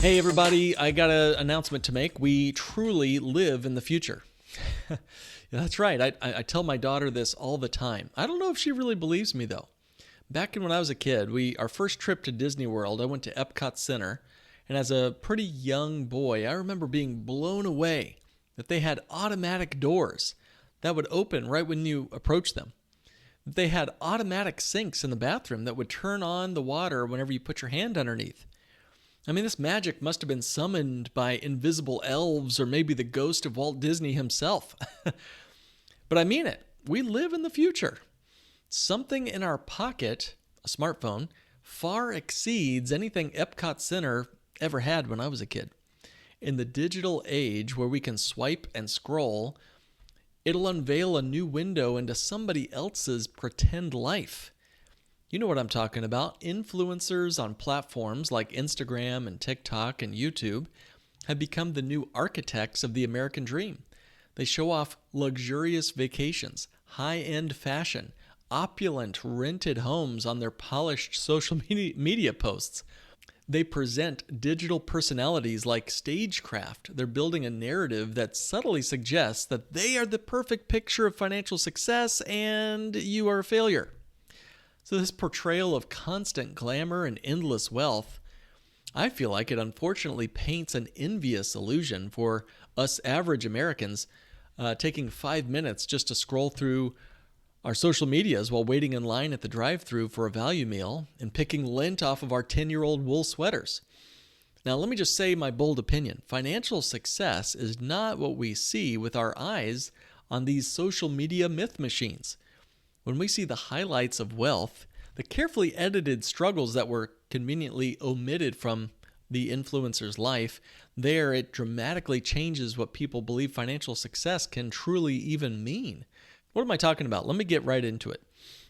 Hey everybody, I got an announcement to make. We truly live in the future. Yeah, that's right. I tell my daughter this all the time. I don't know if she really believes me though. Back when I was a kid, our first trip to Disney World, I went to Epcot Center, and as a pretty young boy, I remember being blown away that they had automatic doors that would open right when you approached them. They had automatic sinks in the bathroom that would turn on the water whenever you put your hand underneath. I mean, this magic must have been summoned by invisible elves or maybe the ghost of Walt Disney himself. But I mean it. We live in the future. Something in our pocket, a smartphone, far exceeds anything Epcot Center ever had when I was a kid. In the digital age where we can swipe and scroll, it'll unveil a new window into somebody else's pretend life. You know what I'm talking about. Influencers on platforms like Instagram and TikTok and YouTube have become the new architects of the American dream. They show off luxurious vacations, high-end fashion, opulent rented homes on their polished social media posts. They present digital personalities like stagecraft. They're building a narrative that subtly suggests that they are the perfect picture of financial success and you are a failure. So this portrayal of constant glamour and endless wealth, I feel like it unfortunately paints an envious illusion for us average Americans, taking 5 minutes just to scroll through our social medias while waiting in line at the drive-thru for a value meal and picking lint off of our 10-year-old wool sweaters. Now, let me just say my bold opinion. Financial success is not what we see with our eyes on these social media myth machines. When we see the highlights of wealth, the carefully edited struggles that were conveniently omitted from the influencer's life, there it dramatically changes what people believe financial success can truly even mean. What am I talking about? Let me get right into it.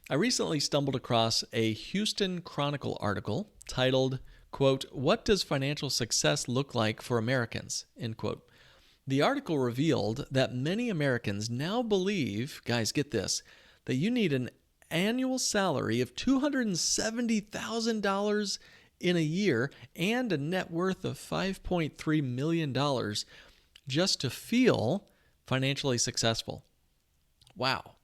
I recently stumbled across a Houston Chronicle article titled, quote, "What does financial success look like for Americans?" End quote. The article revealed that many Americans now believe, guys, get this, that you need an annual salary of $270,000 in a year and a net worth of $5.3 million just to feel financially successful. Wow.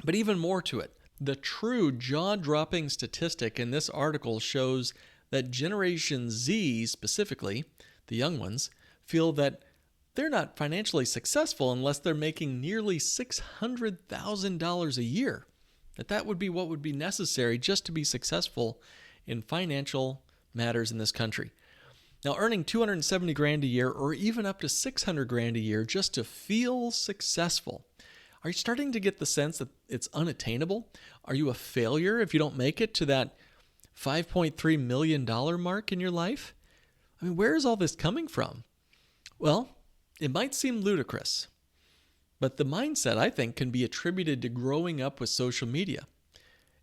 But even more to it. The true jaw-dropping statistic in this article shows that Generation Z, specifically, the young ones, feel that they're not financially successful unless they're making nearly $600,000 a year. That would be what would be necessary just to be successful in financial matters in this country. Now, earning $270,000 a year or even up to $600,000 a year just to feel successful. Are you starting to get the sense that it's unattainable? Are you a failure if you don't make it to that $5.3 million mark in your life? I mean, where is all this coming from? Well, it might seem ludicrous, but the mindset, I think, can be attributed to growing up with social media.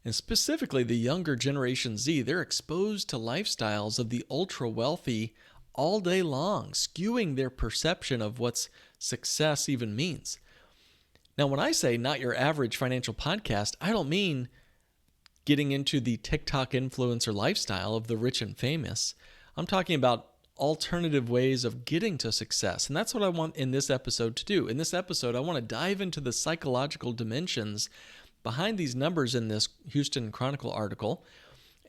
And specifically the younger Generation Z, they're exposed to lifestyles of the ultra-wealthy all day long, skewing their perception of what success even means. Now, when I say not your average financial podcast, I don't mean getting into the TikTok influencer lifestyle of the rich and famous. I'm talking about alternative ways of getting to success. And that's what I want in this episode to do. In this episode, I want to dive into the psychological dimensions behind these numbers in this Houston Chronicle article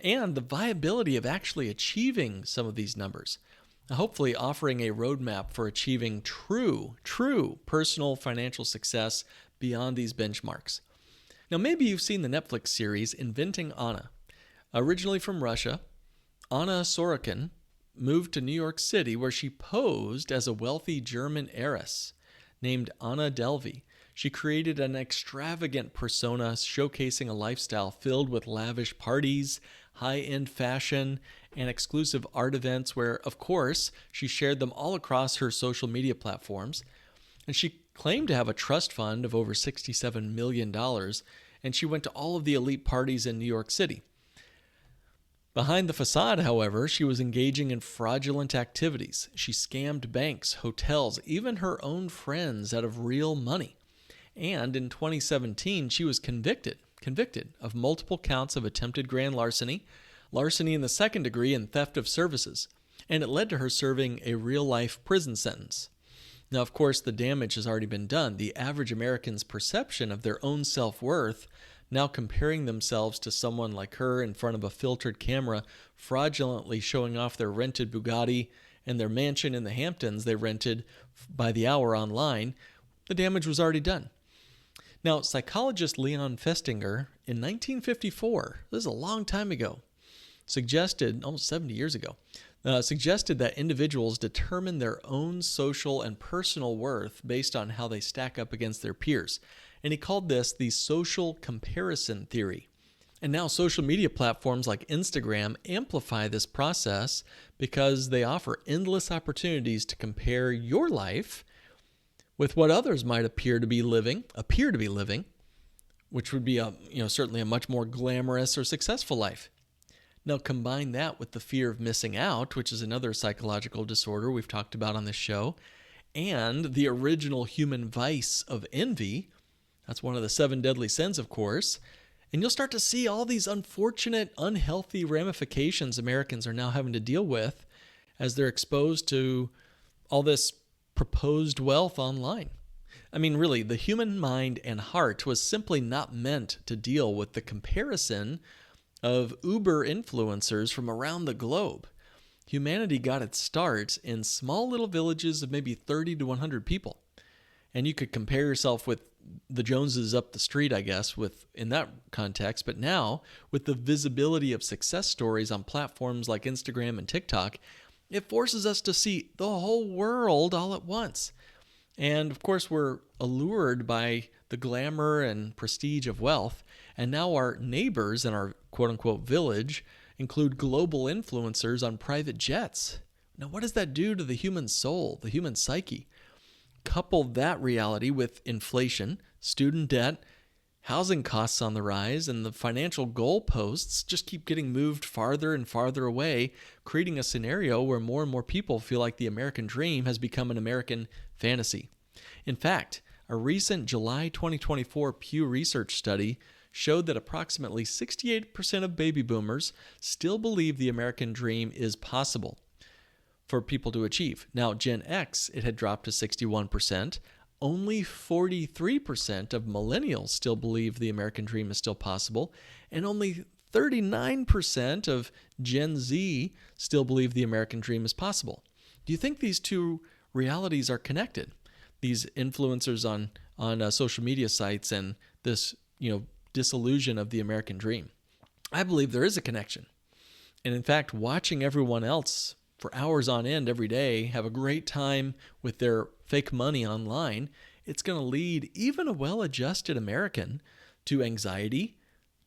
and the viability of actually achieving some of these numbers. Hopefully offering a roadmap for achieving true personal financial success beyond these benchmarks. Now, maybe you've seen the Netflix series Inventing Anna. Originally from Russia, Anna Sorokin moved to New York City where she posed as a wealthy German heiress named Anna Delvey. She created an extravagant persona showcasing a lifestyle filled with lavish parties, high-end fashion, and exclusive art events where, of course, she shared them all across her social media platforms. And she claimed to have a trust fund of over $67 million, and she went to all of the elite parties in New York City. Behind the facade, however, she was engaging in fraudulent activities. She scammed banks, hotels, even her own friends out of real money. And in 2017, she was convicted of multiple counts of attempted grand larceny, larceny in the second degree, and theft of services. and it led to her serving a real-life prison sentence. Now, of course, the damage has already been done. The average American's perception of their own self-worth, now comparing themselves to someone like her in front of a filtered camera, fraudulently showing off their rented Bugatti and their mansion in the Hamptons they rented by the hour online, the damage was already done. Now, psychologist Leon Festinger in 1954, this is a long time ago, suggested, almost 70 years ago, suggested that individuals determine their own social and personal worth based on how they stack up against their peers. And he called this the social comparison theory. And now social media platforms like Instagram amplify this process because they offer endless opportunities to compare your life with what others might appear to be living, which would be certainly a much more glamorous or successful life. Now combine that with the fear of missing out, which is another psychological disorder we've talked about on this show, and the original human vice of envy. That's one of the 7 deadly sins, of course. And you'll start to see all these unfortunate, unhealthy ramifications Americans are now having to deal with as they're exposed to all this proposed wealth online. I mean, really, the human mind and heart was simply not meant to deal with the comparison of Uber influencers from around the globe. Humanity got its start in small little villages of maybe 30 to 100 people. And you could compare yourself with the Joneses up the street, I guess, in that context. But now, with the visibility of success stories on platforms like Instagram and TikTok, it forces us to see the whole world all at once. And of course, we're allured by the glamour and prestige of wealth. And now our neighbors in our quote-unquote village include global influencers on private jets. Now, what does that do to the human soul, the human psyche? Couple that reality with inflation, student debt, housing costs on the rise, and the financial goalposts just keep getting moved farther and farther away, creating a scenario where more and more people feel like the American dream has become an American fantasy. In fact, a recent July 2024 Pew Research study showed that approximately 68% of baby boomers still believe the American dream is possible for people to achieve. Now, Gen X, it had dropped to 61%. Only 43% of millennials still believe the American dream is still possible, and only 39% of Gen Z still believe the American dream is possible. Do you think these two realities are connected? These influencers on social media sites and this, disillusion of the American dream. I believe there is a connection. And in fact, watching everyone else for hours on end every day have a great time with their fake money online, it's going to lead even a well-adjusted American to anxiety,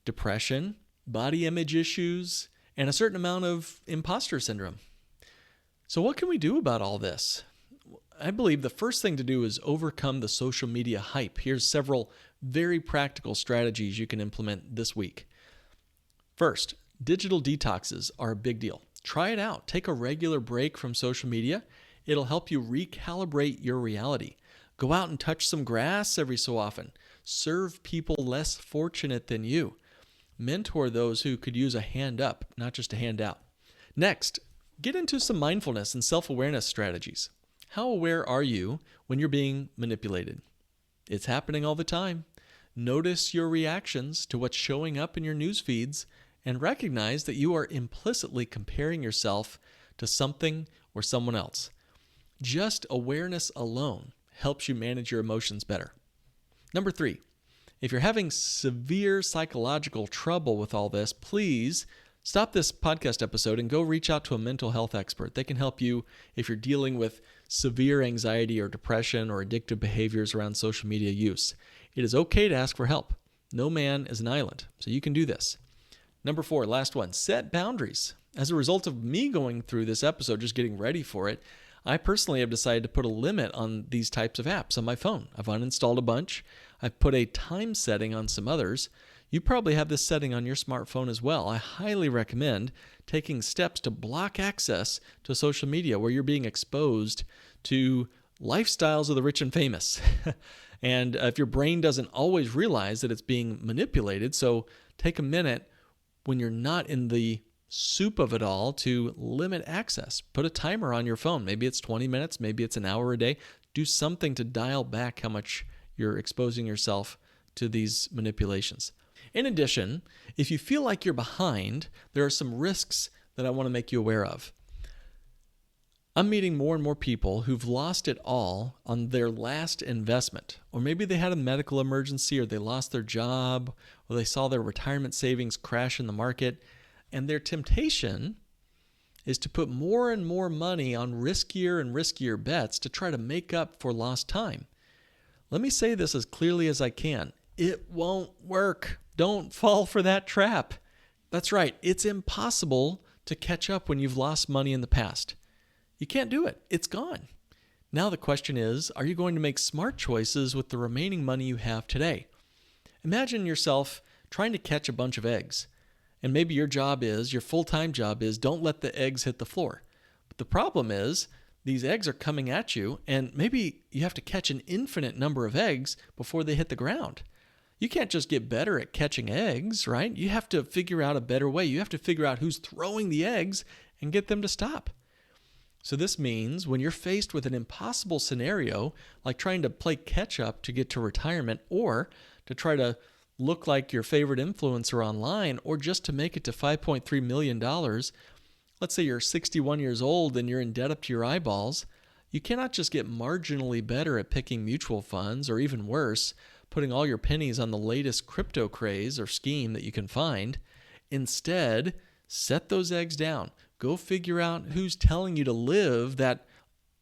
depression, body image issues, and a certain amount of imposter syndrome. So what can we do about all this? I believe the first thing to do is overcome the social media hype. Here's several very practical strategies you can implement this week. First, digital detoxes are a big deal. Try it out. Take a regular break from social media. It'll help you recalibrate your reality. Go out and touch some grass every so often. Serve people less fortunate than you. Mentor those who could use a hand up, not just a hand out. Next, get into some mindfulness and self-awareness strategies. How aware are you when you're being manipulated? It's happening all the time. Notice your reactions to what's showing up in your news feeds and recognize that you are implicitly comparing yourself to something or someone else. Just awareness alone helps you manage your emotions better. Number 3, if you're having severe psychological trouble with all this, please stop this podcast episode and go reach out to a mental health expert. They can help you if you're dealing with severe anxiety or depression or addictive behaviors around social media use. It is okay to ask for help. No man is an island, so you can do this. Number 4, last one, set boundaries. As a result of me going through this episode, just getting ready for it, I personally have decided to put a limit on these types of apps on my phone. I've uninstalled a bunch. I've put a time setting on some others. You probably have this setting on your smartphone as well. I highly recommend taking steps to block access to social media where you're being exposed to lifestyles of the rich and famous. And if your brain doesn't always realize that it's being manipulated, so take a minute when you're not in the soup of it all to limit access. Put a timer on your phone. Maybe it's 20 minutes, maybe it's an hour a day. Do something to dial back how much you're exposing yourself to these manipulations. In addition, if you feel like you're behind, there are some risks that I want to make you aware of. I'm meeting more and more people who've lost it all on their last investment. Or maybe they had a medical emergency, or they lost their job, or they saw their retirement savings crash in the market. And their temptation is to put more and more money on riskier and riskier bets to try to make up for lost time. Let me say this as clearly as I can. It won't work. Don't fall for that trap. That's right. It's impossible to catch up when you've lost money in the past. You can't do it. It's gone. Now the question is, are you going to make smart choices with the remaining money you have today? Imagine yourself trying to catch a bunch of eggs. And maybe your full-time job is, don't let the eggs hit the floor. But the problem is, these eggs are coming at you, and maybe you have to catch an infinite number of eggs before they hit the ground. You can't just get better at catching eggs, right? You have to figure out a better way. You have to figure out who's throwing the eggs and get them to stop. So this means when you're faced with an impossible scenario, like trying to play catch up to get to retirement, or to try to look like your favorite influencer online, or just to make it to $5.3 million, let's say you're 61 years old and you're in debt up to your eyeballs, you cannot just get marginally better at picking mutual funds, or even worse, putting all your pennies on the latest crypto craze or scheme that you can find. Instead, set those eggs down. Go figure out who's telling you to live that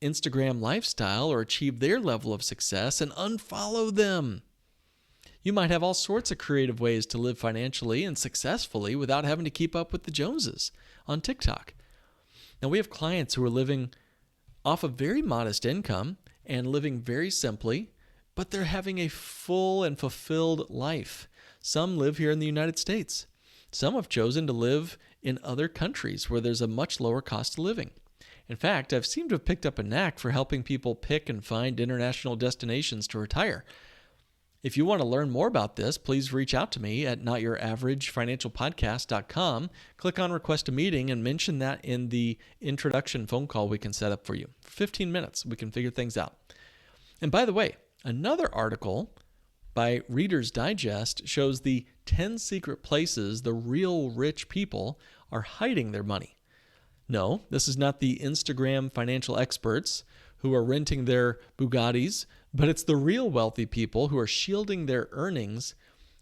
Instagram lifestyle or achieve their level of success, and unfollow them. You might have all sorts of creative ways to live financially and successfully without having to keep up with the Joneses on TikTok. Now, we have clients who are living off a very modest income and living very simply, but they're having a full and fulfilled life. Some live here in the United States. Some have chosen to live in other countries where there's a much lower cost of living. In fact, I've seemed to have picked up a knack for helping people pick and find international destinations to retire. If you want to learn more about this, please reach out to me at notyouraverageFinancialPodcast.com. Click on Request a Meeting and mention that in the introduction phone call we can set up for you. For 15 minutes, we can figure things out. And by the way, another article by Reader's Digest shows the 10 secret places the real rich people are hiding their money. No, this is not the Instagram financial experts who are renting their Bugattis, but it's the real wealthy people who are shielding their earnings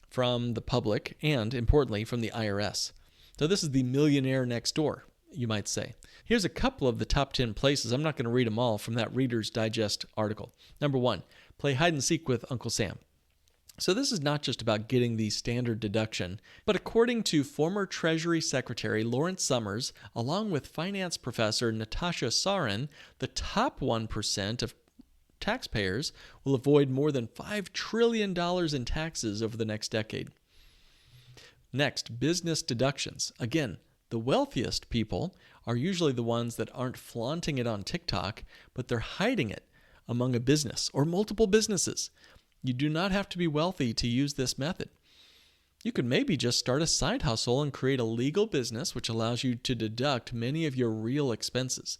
from the public and, importantly, from the IRS. So this is the millionaire next door, you might say. Here's a couple of the top 10 places. I'm not going to read them all from that Reader's Digest article. Number 1, play hide and seek with Uncle Sam. So this is not just about getting the standard deduction, but according to former Treasury Secretary Lawrence Summers, along with finance professor Natasha Sarin, the top 1% of taxpayers will avoid more than $5 trillion in taxes over the next decade. Next, business deductions. Again, the wealthiest people are usually the ones that aren't flaunting it on TikTok, but they're hiding it among a business or multiple businesses. You do not have to be wealthy to use this method. You could maybe just start a side hustle and create a legal business which allows you to deduct many of your real expenses.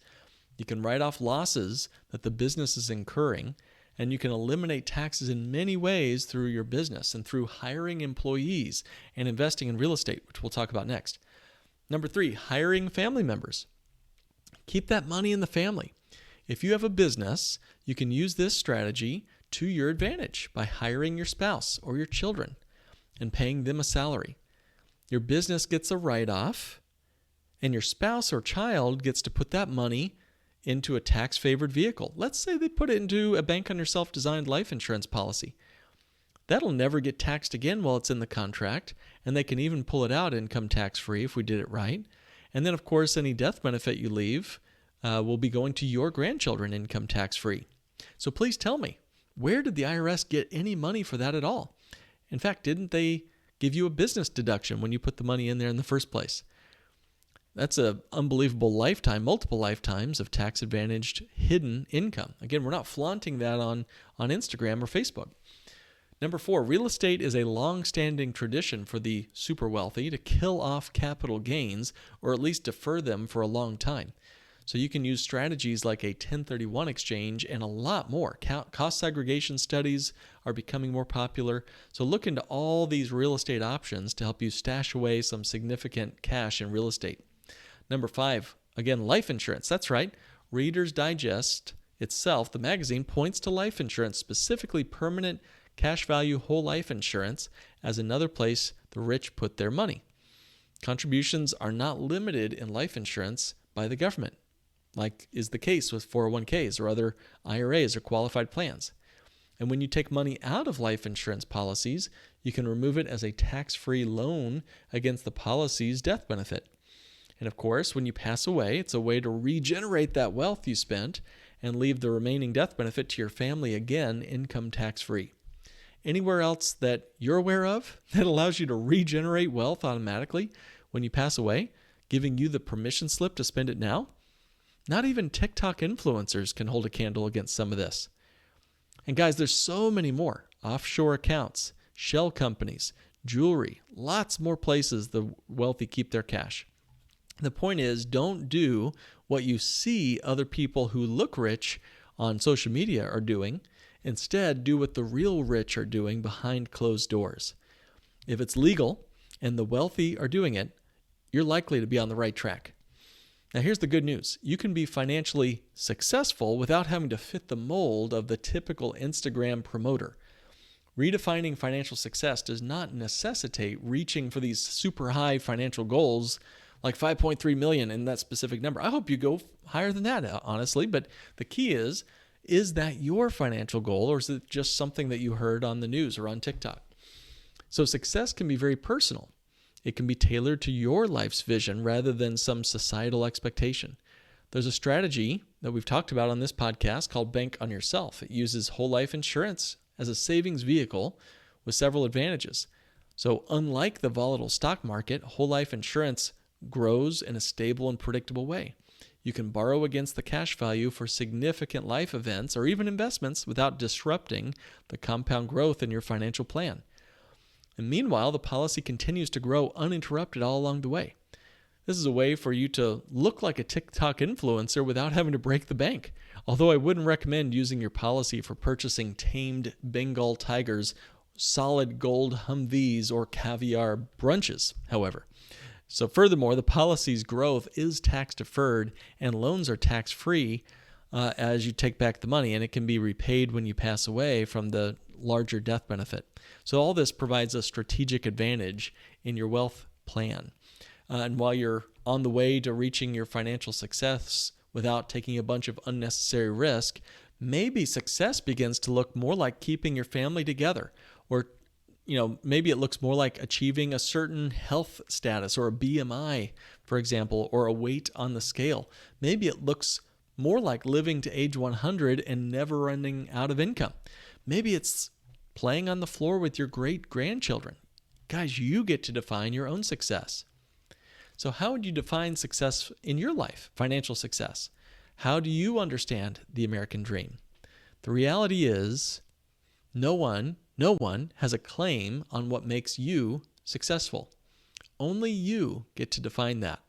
You can write off losses that the business is incurring, and you can eliminate taxes in many ways through your business and through hiring employees and investing in real estate, which we'll talk about next. Number 3, hiring family members. Keep that money in the family. If you have a business, you can use this strategy to your advantage by hiring your spouse or your children and paying them a salary. Your business gets a write-off, and your spouse or child gets to put that money into a tax-favored vehicle. Let's say they put it into a bank on your self-designed life insurance policy. That'll never get taxed again while it's in the contract, and they can even pull it out income tax-free if we did it right. And then, of course, any death benefit you leave will be going to your grandchildren income tax-free. So please tell me, where did the IRS get any money for that at all? In fact, didn't they give you a business deduction when you put the money in there in the first place? That's an unbelievable lifetime, multiple lifetimes of tax-advantaged hidden income. Again, we're not flaunting that on Instagram or Facebook. Number 4, real estate is a long-standing tradition for the super wealthy to kill off capital gains or at least defer them for a long time. So you can use strategies like a 1031 exchange and a lot more. Cost segregation studies are becoming more popular. So look into all these real estate options to help you stash away some significant cash in real estate. Number 5, again, life insurance. That's right. Reader's Digest itself, the magazine, points to life insurance, specifically permanent cash value whole life insurance, as another place the rich put their money. Contributions are not limited in life insurance by the government, like is the case with 401ks or other IRAs or qualified plans. And when you take money out of life insurance policies, you can remove it as a tax-free loan against the policy's death benefit. And of course, when you pass away, it's a way to regenerate that wealth you spent and leave the remaining death benefit to your family, again, income tax-free. Anywhere else that you're aware of that allows you to regenerate wealth automatically when you pass away, giving you the permission slip to spend it now? Not even TikTok influencers can hold a candle against some of this. And guys, there's so many more. Offshore accounts, shell companies, jewelry, lots more places the wealthy keep their cash. The point is, don't do what you see other people who look rich on social media are doing. Instead, do what the real rich are doing behind closed doors. If it's legal and the wealthy are doing it, you're likely to be on the right track. Now, here's the good news. You can be financially successful without having to fit the mold of the typical Instagram promoter. Redefining financial success does not necessitate reaching for these super high financial goals like 5.3 million in that specific number. I hope you go higher than that, honestly, but the key is that your financial goal, or is it just something that you heard on the news or on TikTok? So success can be very personal. It can be tailored to your life's vision rather than some societal expectation. There's a strategy that we've talked about on this podcast called Bank on Yourself. It uses whole life insurance as a savings vehicle with several advantages. So unlike the volatile stock market, whole life insurance grows in a stable and predictable way. You can borrow against the cash value for significant life events or even investments without disrupting the compound growth in your financial plan. And meanwhile, the policy continues to grow uninterrupted all along the way. This is a way for you to look like a TikTok influencer without having to break the bank. Although I wouldn't recommend using your policy for purchasing tamed Bengal tigers, solid gold Humvees, or caviar brunches, however. So furthermore, the policy's growth is tax-deferred and loans are tax-free as you take back the money, and it can be repaid when you pass away from the larger death benefit. So all this provides a strategic advantage in your wealth plan. And while you're on the way to reaching your financial success without taking a bunch of unnecessary risk, maybe success begins to look more like keeping your family together, or maybe it looks more like achieving a certain health status or a BMI, for example, or a weight on the scale. Maybe it looks more like living to age 100 and never running out of income. Maybe it's playing on the floor with your great-grandchildren. Guys, you get to define your own success. So how would you define success in your life, financial success? How do you understand the American dream? The reality is no one has a claim on what makes you successful. Only you get to define that.